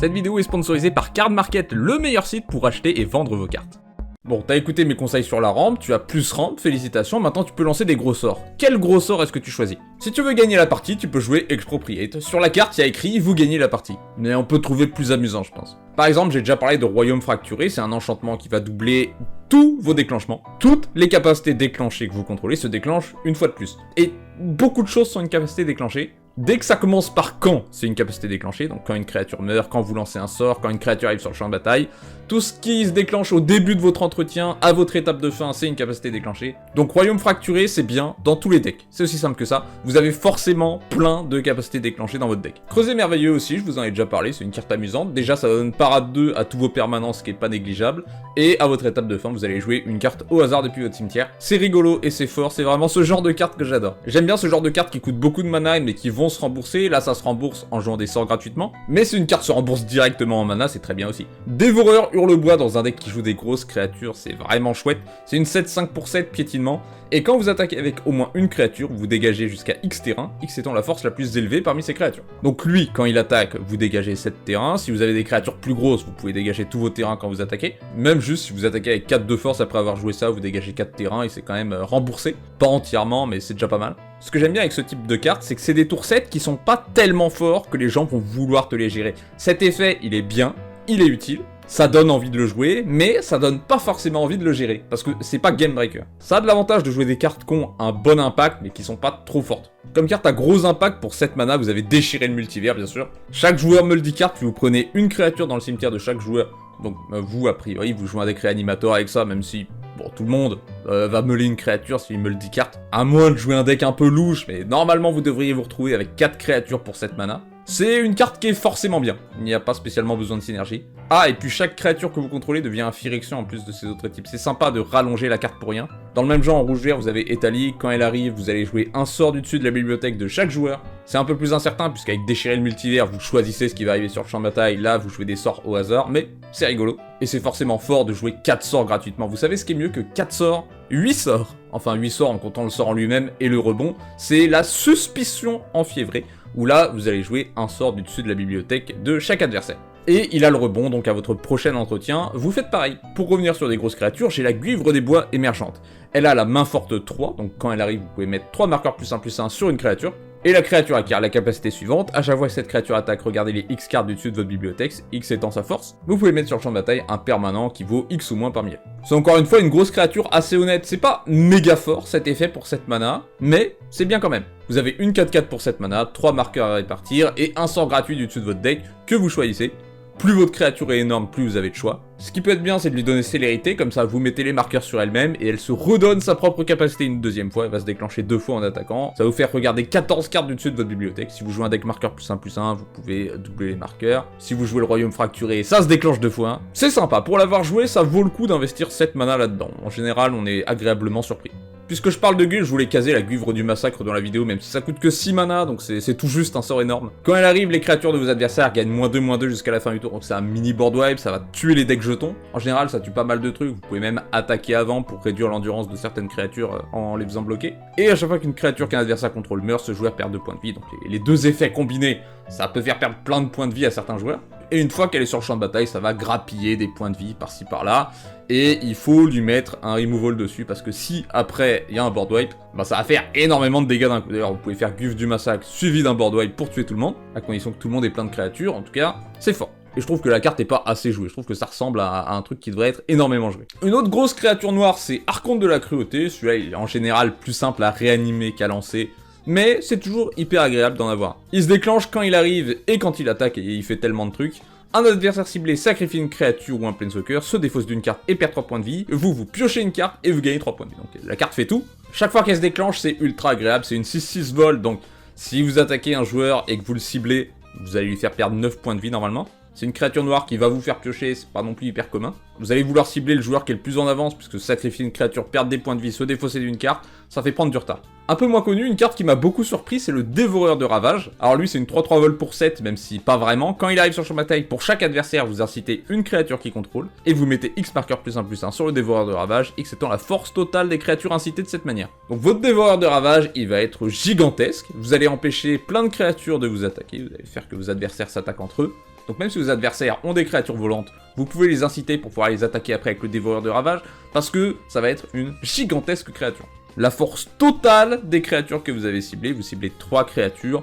Cette vidéo est sponsorisée par Card Market, le meilleur site pour acheter et vendre vos cartes. Bon, t'as écouté mes conseils sur la rampe, tu as plus rampe, félicitations, maintenant tu peux lancer des gros sorts. Quel gros sort est-ce que tu choisis? Si tu veux gagner la partie, tu peux jouer Expropriate. Sur la carte, il y a écrit « Vous gagnez la partie ». Mais on peut trouver plus amusant, je pense. Par exemple, j'ai déjà parlé de Royaume Fracturé, c'est un enchantement qui va doubler tous vos déclenchements. Toutes les capacités déclenchées que vous contrôlez se déclenchent une fois de plus. Et beaucoup de choses sont une capacité déclenchée. Dès que ça commence par quand, c'est une capacité déclenchée, donc quand une créature meurt, quand vous lancez un sort, quand une créature arrive sur le champ de bataille, tout ce qui se déclenche au début de votre entretien, à votre étape de fin, c'est une capacité déclenchée. Donc Royaume Fracturé, c'est bien dans tous les decks, c'est aussi simple que ça, vous avez forcément plein de capacités déclenchées dans votre deck. Creuset Merveilleux aussi, je vous en ai déjà parlé, c'est une carte amusante, déjà ça donne parade 2 à tous vos permanents, ce qui est pas négligeable, et à votre étape de fin, vous allez jouer une carte au hasard depuis votre cimetière. C'est rigolo et c'est fort, c'est vraiment ce genre de carte que j'adore. J'aime bien ce genre de cartes qui coûtent beaucoup de mana, mais qui vont se rembourser. Là, ça se rembourse en jouant des sorts gratuitement. Mais si une carte se rembourse directement en mana, c'est très bien aussi. Dévoreur Hurlebois dans un deck qui joue des grosses créatures, c'est vraiment chouette. C'est une 7-5 pour 7 piétinement. Et quand vous attaquez avec au moins une créature, vous dégagez jusqu'à X terrain, X étant la force la plus élevée parmi ces créatures. Donc lui, quand il attaque, vous dégagez 7 terrains. Si vous avez des créatures plus grosses, vous pouvez dégager tous vos terrains quand vous attaquez. Même juste, si vous attaquez avec 4 de force après avoir joué ça, vous dégagez 4 terrains et c'est quand même remboursé. Pas entièrement, mais c'est déjà pas mal. Ce que j'aime bien avec ce type de carte, c'est que c'est des tours 7 qui sont pas tellement forts que les gens vont vouloir te les gérer. Cet effet, il est bien, il est utile. Ça donne envie de le jouer, mais ça donne pas forcément envie de le gérer, parce que c'est pas game breaker. Ça a de l'avantage de jouer des cartes qui ont un bon impact, mais qui sont pas trop fortes. Comme carte à gros impact, pour 7 mana, vous avez déchiré le multivers, bien sûr. Chaque joueur multicarte, puis vous prenez une créature dans le cimetière de chaque joueur. Donc vous, a priori, vous jouez un deck réanimateur avec ça, même si, bon, tout le monde va meuler une créature s'il meule 10 cartes. À moins de jouer un deck un peu louche, mais normalement vous devriez vous retrouver avec 4 créatures pour 7 mana. C'est une carte qui est forcément bien, il n'y a pas spécialement besoin de synergie. Ah, et puis chaque créature que vous contrôlez devient un Phyrexian en plus de ses autres types. C'est sympa de rallonger la carte pour rien. Dans le même genre, en rouge-vert, vous avez Etali. Quand elle arrive, vous allez jouer un sort du dessus de la bibliothèque de chaque joueur. C'est un peu plus incertain, puisqu'avec Déchirer le multivers, vous choisissez ce qui va arriver sur le champ de bataille. Là, vous jouez des sorts au hasard, mais c'est rigolo. Et c'est forcément fort de jouer 4 sorts gratuitement. Vous savez ce qui est mieux que 4 sorts? 8 sorts. Enfin, 8 sorts en comptant le sort en lui-même et le rebond. C'est la suspicion enfiévrée, où là, vous allez jouer un sort du dessus de la bibliothèque de chaque adversaire. Et il a le rebond, donc à votre prochain entretien, vous faites pareil. Pour revenir sur des grosses créatures, j'ai la Guivre des Bois émergente. Elle a la main forte 3, donc quand elle arrive, vous pouvez mettre 3 marqueurs +1/+1 sur une créature. Et la créature acquiert la capacité suivante, à chaque fois que cette créature attaque, regardez les X cartes du dessus de votre bibliothèque, X étant sa force, vous pouvez mettre sur le champ de bataille un permanent qui vaut X ou moins parmi elles. C'est encore une fois une grosse créature assez honnête, c'est pas méga fort cet effet pour 7 mana, mais c'est bien quand même. Vous avez une 4/4 pour 7 mana, 3 marqueurs à répartir, et un sort gratuit du dessus de votre deck que vous choisissez. Plus votre créature est énorme, plus vous avez de choix. Ce qui peut être bien, c'est de lui donner célérité, comme ça vous mettez les marqueurs sur elle-même, et elle se redonne sa propre capacité une deuxième fois, elle va se déclencher 2 fois en attaquant. Ça va vous faire regarder 14 cartes du dessus de votre bibliothèque. Si vous jouez un deck marqueur +1/+1, vous pouvez doubler les marqueurs. Si vous jouez le Royaume Fracturé, ça se déclenche 2 fois. C'est sympa, pour l'avoir joué, ça vaut le coup d'investir 7 mana là-dedans. En général, on est agréablement surpris. Puisque je parle de guilde, je voulais caser la Guivre du Massacre dans la vidéo, même si ça coûte que 6 mana, donc c'est tout juste un sort énorme. Quand elle arrive, les créatures de vos adversaires gagnent -2/-2 jusqu'à la fin du tour, donc c'est un mini board wipe, ça va tuer les decks jetons. En général, ça tue pas mal de trucs, vous pouvez même attaquer avant pour réduire l'endurance de certaines créatures en les faisant bloquer. Et à chaque fois qu'une créature qu'un adversaire contrôle meurt, ce joueur perd 2 points de vie, donc les deux effets combinés, ça peut faire perdre plein de points de vie à certains joueurs. Et une fois qu'elle est sur le champ de bataille, ça va grappiller des points de vie par-ci par-là. Et il faut lui mettre un removal dessus, parce que si après il y a un board wipe, bah ça va faire énormément de dégâts d'un coup. D'ailleurs, vous pouvez faire Guivre du Massacre suivi d'un board wipe pour tuer tout le monde, à condition que tout le monde ait plein de créatures. En tout cas, c'est fort. Et je trouve que la carte est pas assez jouée, je trouve que ça ressemble à un truc qui devrait être énormément joué. Une autre grosse créature noire, c'est Archonte de la Cruauté. Celui-là, il est en général plus simple à réanimer qu'à lancer, mais c'est toujours hyper agréable d'en avoir. Il se déclenche quand il arrive et quand il attaque, et il fait tellement de trucs. Un adversaire ciblé sacrifie une créature ou un planeswalker, se défausse d'une carte et perd 3 points de vie. Vous piochez une carte et vous gagnez 3 points de vie. Donc la carte fait tout. Chaque fois qu'elle se déclenche, c'est ultra agréable. C'est une 6/6 vol, donc si vous attaquez un joueur et que vous le ciblez, vous allez lui faire perdre 9 points de vie normalement. C'est une créature noire qui va vous faire piocher, c'est pas non plus hyper commun. Vous allez vouloir cibler le joueur qui est le plus en avance, puisque sacrifier une créature, perdre des points de vie, se défausser d'une carte, ça fait prendre du retard. Un peu moins connu, une carte qui m'a beaucoup surpris, c'est le Dévoreur de Ravage. Alors lui, c'est une 3/3 vol pour 7, même si pas vraiment. Quand il arrive sur le champ de bataille, pour chaque adversaire, vous incitez une créature qui contrôle, et vous mettez X marqueur +1/+1 sur le Dévoreur de Ravage, X étant la force totale des créatures incitées de cette manière. Donc votre Dévoreur de Ravage, il va être gigantesque, vous allez empêcher plein de créatures de vous attaquer, vous allez faire que vos adversaires s'attaquent entre eux. Donc même si vos adversaires ont des créatures volantes, vous pouvez les inciter pour pouvoir les attaquer après avec le dévoreur de ravage, parce que ça va être une gigantesque créature. La force totale des créatures que vous avez ciblées, vous ciblez 3 créatures.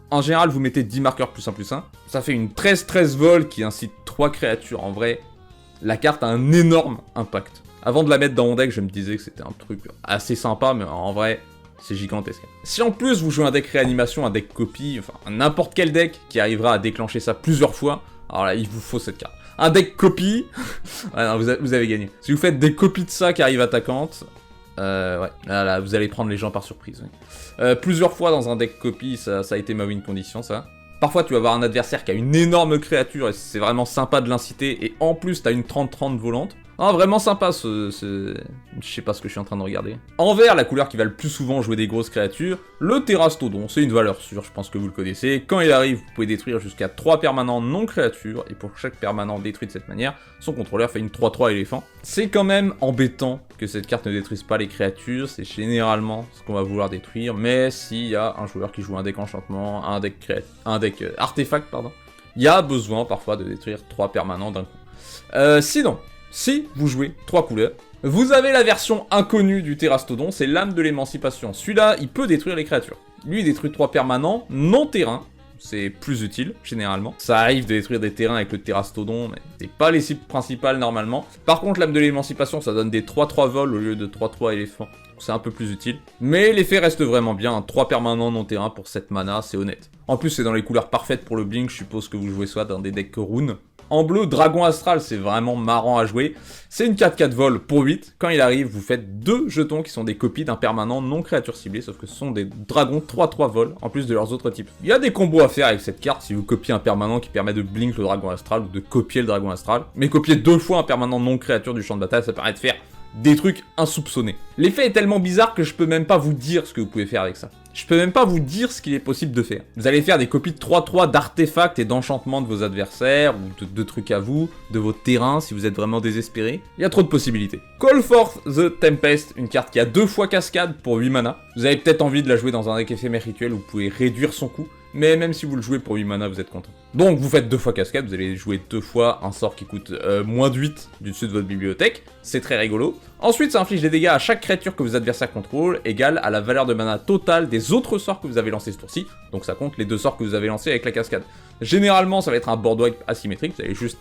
En général, vous mettez 10 marqueurs +1 +1. Ça fait une 13-13 vol qui incite 3 créatures. En vrai, la carte a un énorme impact. Avant de la mettre dans mon deck, je me disais que c'était un truc assez sympa, mais en vrai, c'est gigantesque. Si en plus vous jouez un deck réanimation, un deck copie, enfin n'importe quel deck qui arrivera à déclencher ça plusieurs fois, alors là, il vous faut cette carte. Un deck copie, ouais, non, vous avez gagné. Si vous faites des copies de ça qui arrivent attaquantes, ouais, là, vous allez prendre les gens par surprise. Oui. Plusieurs fois dans un deck copie, ça a été ma win condition, ça. Parfois, tu vas avoir un adversaire qui a une énorme créature et c'est vraiment sympa de l'inciter. Et en plus, t'as une 30-30 volante. Ah, vraiment sympa Je sais pas ce que je suis en train de regarder. En vert, la couleur qui va le plus souvent jouer des grosses créatures, le Terrastodon, c'est une valeur sûre, je pense que vous le connaissez. Quand il arrive, vous pouvez détruire jusqu'à 3 permanents non créatures, et pour chaque permanent détruit de cette manière, son contrôleur fait une 3-3 éléphant. C'est quand même embêtant que cette carte ne détruise pas les créatures, c'est généralement ce qu'on va vouloir détruire, mais s'il y a un joueur qui joue un deck enchantement, un deck artefact, pardon, il y a besoin parfois de détruire 3 permanents d'un coup. Sinon, si vous jouez 3 couleurs, vous avez la version inconnue du Terrastodon, c'est l'âme de l'émancipation. Celui-là, il peut détruire les créatures. Lui, il détruit 3 permanents, non terrain. C'est plus utile, généralement. Ça arrive de détruire des terrains avec le Terrastodon, mais c'est pas les cibles principales, normalement. Par contre, l'âme de l'émancipation, ça donne des 3-3 vols au lieu de 3-3 éléphants. C'est un peu plus utile. Mais l'effet reste vraiment bien, hein. 3 permanents non terrain pour 7 mana, c'est honnête. En plus, c'est dans les couleurs parfaites pour le Blink, je suppose que vous jouez soit dans des decks runes. En bleu, Dragon Astral, c'est vraiment marrant à jouer. C'est une 4-4 vol pour 8. Quand il arrive, vous faites 2 jetons qui sont des copies d'un permanent non créature ciblée, sauf que ce sont des dragons 3-3 vol, en plus de leurs autres types. Il y a des combos à faire avec cette carte si vous copiez un permanent qui permet de blink le Dragon Astral ou de copier le Dragon Astral. Mais copier 2 fois un permanent non créature du champ de bataille, ça permet de faire des trucs insoupçonnés. L'effet est tellement bizarre que je peux même pas vous dire ce que vous pouvez faire avec ça. Je peux même pas vous dire ce qu'il est possible de faire. Vous allez faire des copies de 3-3 d'artefacts et d'enchantements de vos adversaires, ou de trucs à vous, de vos terrains si vous êtes vraiment désespéré. Il y a trop de possibilités. Call Forth the Tempest, une carte qui a 2 fois cascade pour 8 mana. Vous avez peut-être envie de la jouer dans un deck éphémère rituel où vous pouvez réduire son coût, mais même si vous le jouez pour 8 mana, vous êtes content. Donc vous faites 2 fois cascade, vous allez jouer 2 fois un sort qui coûte moins de 8 du dessus de votre bibliothèque. C'est très rigolo. Ensuite, ça inflige des dégâts à chaque créature que vos adversaires contrôlent, égale à la valeur de mana totale des autres sorts que vous avez lancés ce tour-ci. Donc ça compte les 2 sorts que vous avez lancés avec la cascade. Généralement, ça va être un board wipe asymétrique, vous allez juste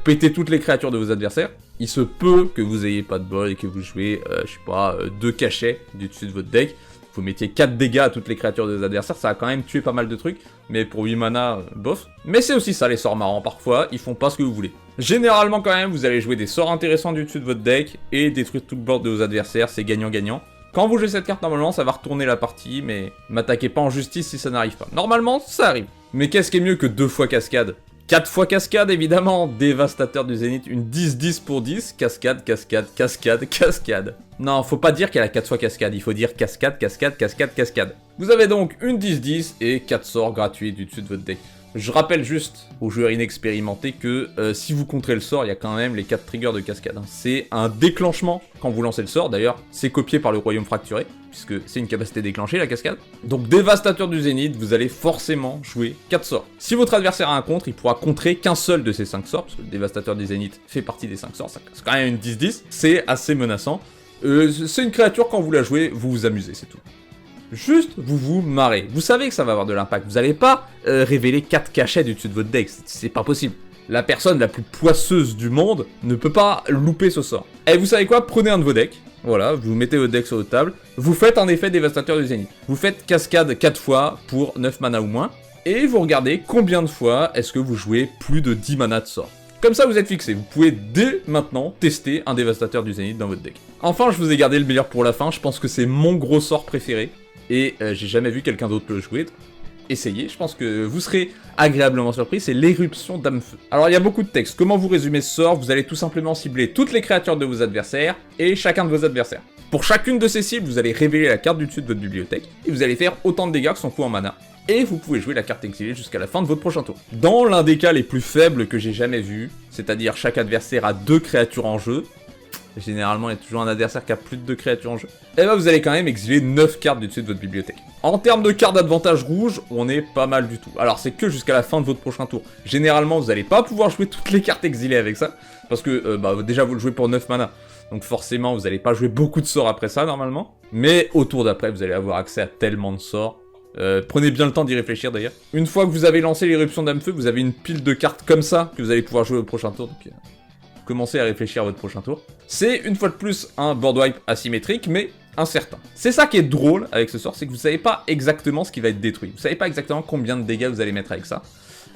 péter toutes les créatures de vos adversaires. Il se peut que vous ayez pas de bol et que vous jouez, je sais pas, 2 cachets du dessus de votre deck. Vous mettiez 4 dégâts à toutes les créatures de vos adversaires, ça va quand même tuer pas mal de trucs, mais pour 8 mana, bof. Mais c'est aussi ça les sorts marrants, parfois, ils font pas ce que vous voulez. Généralement quand même, vous allez jouer des sorts intéressants du dessus de votre deck, et détruire tout le board de vos adversaires, c'est gagnant-gagnant. Quand vous jouez cette carte, normalement, ça va retourner la partie, mais m'attaquez pas en justice si ça n'arrive pas. Normalement, ça arrive. Mais qu'est-ce qui est mieux que 2 fois cascade ? 4 fois cascade, évidemment, dévastateur du Zénith, une 10-10 pour 10, cascade, cascade, cascade, cascade. Non, faut pas dire qu'elle a 4 fois cascade, il faut dire cascade, cascade, cascade, cascade. Vous avez donc une 10-10 et 4 sorts gratuits du dessus de votre deck. Je rappelle juste aux joueurs inexpérimentés que si vous contrez le sort, il y a quand même les 4 triggers de cascade. Hein. C'est un déclenchement quand vous lancez le sort, d'ailleurs, c'est copié par le Royaume Fracturé, puisque c'est une capacité déclenchée, la cascade. Donc, dévastateur du Zénith, vous allez forcément jouer 4 sorts. Si votre adversaire a un contre, il pourra contrer qu'un seul de ces 5 sorts, parce que le dévastateur du Zénith fait partie des 5 sorts, c'est quand même une 10-10, c'est assez menaçant. C'est une créature, quand vous la jouez, vous vous amusez, c'est tout. Juste, vous vous marrez. Vous savez que ça va avoir de l'impact. Vous n'allez pas révéler 4 cachets du dessus de votre deck. C'est pas possible. La personne la plus poisseuse du monde ne peut pas louper ce sort. Et vous savez quoi ? Prenez un de vos decks. Voilà, vous mettez votre deck sur votre table. Vous faites un effet dévastateur du Zénith. Vous faites cascade 4 fois pour 9 mana ou moins. Et vous regardez combien de fois est-ce que vous jouez plus de 10 mana de sort. Comme ça, vous êtes fixé. Vous pouvez dès maintenant tester un dévastateur du Zénith dans votre deck. Enfin, je vous ai gardé le meilleur pour la fin. Je pense que c'est mon gros sort préféré. Et j'ai jamais vu quelqu'un d'autre le jouer. Essayez, je pense que vous serez agréablement surpris, c'est l'éruption d'âme-feu. Alors il y a beaucoup de textes, comment vous résumer ce sort ? Vous allez tout simplement cibler toutes les créatures de vos adversaires, et chacun de vos adversaires. Pour chacune de ces cibles, vous allez révéler la carte du dessus de votre bibliothèque, et vous allez faire autant de dégâts que son coût en mana. Et vous pouvez jouer la carte exilée jusqu'à la fin de votre prochain tour. Dans l'un des cas les plus faibles que j'ai jamais vu, c'est-à-dire chaque adversaire a 2 créatures en jeu, généralement il y a toujours un adversaire qui a plus de 2 créatures en jeu, et bah vous allez quand même exiler 9 cartes du dessus de votre bibliothèque. En termes de cartes d'avantage rouge, on est pas mal du tout. Alors c'est que jusqu'à la fin de votre prochain tour. Généralement vous allez pas pouvoir jouer toutes les cartes exilées avec ça, parce que déjà vous le jouez pour 9 mana, donc forcément vous allez pas jouer beaucoup de sorts après ça normalement, mais au tour d'après vous allez avoir accès à tellement de sorts. Prenez bien le temps d'y réfléchir d'ailleurs. Une fois que vous avez lancé l'éruption d'âme-feu, vous avez une pile de cartes comme ça que vous allez pouvoir jouer au prochain tour, donc commencez à réfléchir à votre prochain tour. C'est une fois de plus un board wipe asymétrique, mais incertain. C'est ça qui est drôle avec ce sort, c'est que vous savez pas exactement ce qui va être détruit. Vous savez pas exactement combien de dégâts vous allez mettre avec ça.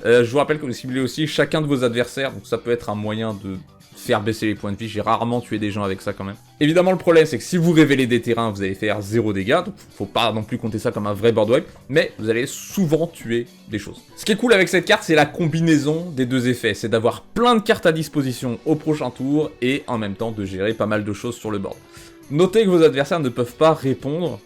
Je vous rappelle que vous ciblez aussi chacun de vos adversaires, donc ça peut être un moyen de faire baisser les points de vie. J'ai rarement tué des gens avec ça quand même. Évidemment le problème c'est que si vous révélez des terrains vous allez faire 0 dégâts, donc faut pas non plus compter ça comme un vrai board wipe, mais vous allez souvent tuer des choses. Ce qui est cool avec cette carte c'est la combinaison des deux effets, c'est d'avoir plein de cartes à disposition au prochain tour et en même temps de gérer pas mal de choses sur le board. Notez que vos adversaires ne peuvent pas répondre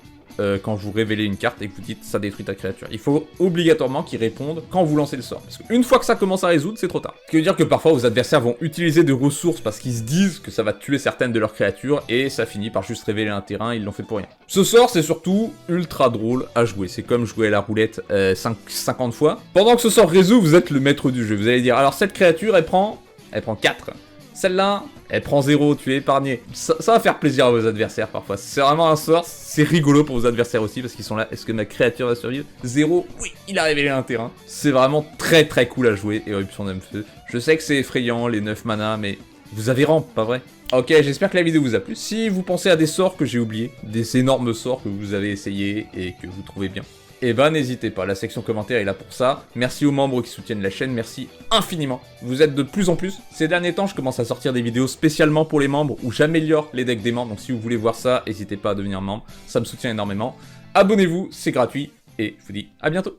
quand vous révélez une carte et que vous dites ça détruit ta créature. Il faut obligatoirement qu'ils répondent quand vous lancez le sort. Parce qu'une fois que ça commence à résoudre, c'est trop tard. Ce qui veut dire que parfois vos adversaires vont utiliser des ressources parce qu'ils se disent que ça va tuer certaines de leurs créatures et ça finit par juste révéler un terrain, ils l'ont fait pour rien. Ce sort c'est surtout ultra drôle à jouer. C'est comme jouer à la roulette 50 fois. Pendant que ce sort résout, vous êtes le maître du jeu. Vous allez dire alors cette créature elle prend 4. Celle-là, elle prend 0, tu es épargné. Ça va faire plaisir à vos adversaires parfois. C'est vraiment un sort, c'est rigolo pour vos adversaires aussi, parce qu'ils sont là, est-ce que ma créature va survivre? 0, oui, il a révélé un terrain. C'est vraiment très très cool à jouer, Éruption d'âme-feu. Je sais que c'est effrayant, les 9 mana, mais vous avez rampe, pas vrai? Ok, j'espère que la vidéo vous a plu. Si vous pensez à des sorts que j'ai oubliés, des énormes sorts que vous avez essayés et que vous trouvez bien, eh ben n'hésitez pas, la section commentaires est là pour ça. Merci aux membres qui soutiennent la chaîne, merci infiniment. Vous êtes de plus en plus. Ces derniers temps, je commence à sortir des vidéos spécialement pour les membres où j'améliore les decks des membres. Donc si vous voulez voir ça, n'hésitez pas à devenir membre, ça me soutient énormément. Abonnez-vous, c'est gratuit et je vous dis à bientôt.